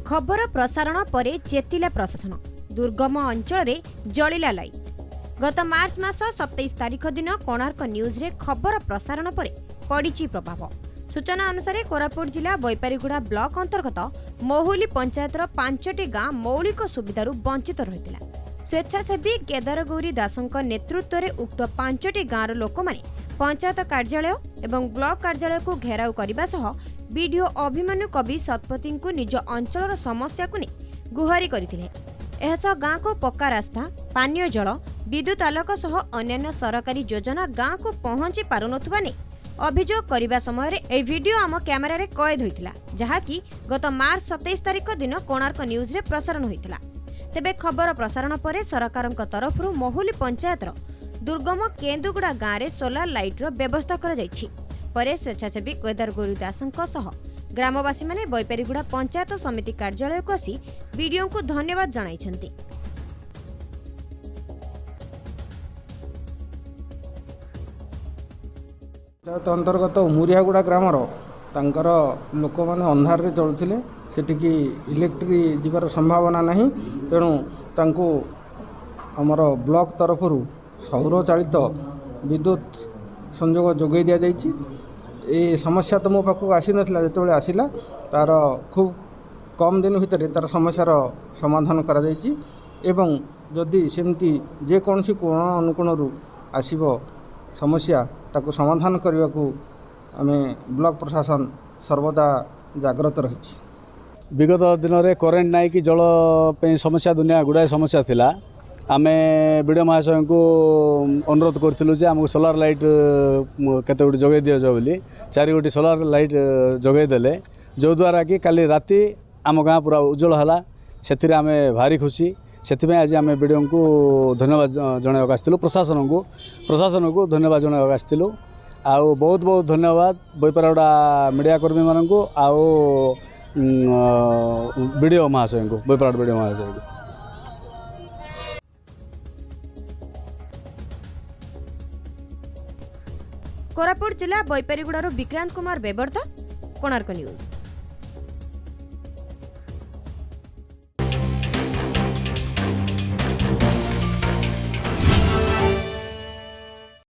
खबर प्रसारण पर चेतिला प्रशासन दुर्गम अंचल जलिला लाइट। गत मार्च मास 27 तारिख दिन कोणार्क न्यूज रे खबर प्रसारण पर पड़ी प्रभाव। सूचना अनुसार कोरापुट जिला बैपारीगुड़ा ब्लॉक अंतर्गत महुली पंचायतर 5टी गाँ मौलिक सुविधार वंचित रही। स्वेच्छासेवी केदार गौरी दासଙ୍କ नेतृत्व में उक्त 5टी गाँव लोक माने पंचायत कार्यालय एवं ब्लॉक कार्यालय को घेराव करने सह बीडीओ अभिमन्यु कवि शतपथी को निज अंचल समस्या को गुहारी करथिले। एहसह गाँ को पक्का रास्ता, पानीय जल, विद्युत आलोक सह अन्य सरकारी योजना गाँ को पहुंची पारुनथुबा ने अभियोग करने समय ए वीडियो आम कैमेरा रे कैद होइतिला, जहाँकि गत मार्च 27 तारिख दिन कोणार्क न्यूज रे प्रसारण होइतिला। तेबे खबर प्रसारण पर सरकार तरफ महुली पंचायतर दुर्गम केन्दुगुड़ा गाँव में सोलार लाइटर व्यवस्था कर स्वेच्छासेवी केदार गौरी दासଙ୍କ सह ग्रामवासी माने बैपारीगुड़ा पंचायत समिति कार्यालय को आसी वीडियो को धन्यवाद जणाइछन्ति। पंचायत अंतर्गत उमुरियागुड़ा ग्रामर तांकर लोक मैंने अंधार रे चलुथिले, सेटिकी इलेक्ट्रिक जीवार संभावना नहीं, तेणु तांको आमर ब्लॉक तरफ सौर चालित विद्युत संयोग जोगई दि जाइछि। ए समस्या तो मो पाखक आसी नथिला, जेतेबेले आसिला तार खूब कम दिन भितर तार समस्यार समाधान करा जाइछि एवं जदि सेमती जे कोनसी कोण अनुकोणरू आसीबो समस्या ताको समाधान करने को आमे ब्लॉक प्रशासन सर्वदा जागृत रही। विगत दिन में करेन्ट नाई कि जल पे समस्या दुनिया गुड़ाए समस्या थिला। आमे बीडीओ महाशय को अनुरोध करूँ जे आमको सोलार लाइट केते गोटे जगै दिया जाओ बोली 4 गोटी सोलार लाइट जगै देले, जो द्वारा कि काली राति आम गाँ पूरा उज्जवल है। से आम भारी खुशी, से आज आम बीडीओ को धन्यवाद जनाइक आसलु, प्रशासन को धन्यवाद जनाइक आसलु। आउ बहुत बहुत धन्यवाद बैपारीगुड़ा मीडिया कर्मी मानक आउ बीडीओ महाशय को, बैपारीगुड़ा बीडीओ महाशय को। कोरापुट जिला बैपारीगुड़ारू विक्रांत कुमार बेबर्ता, कोणार्क न्यूज।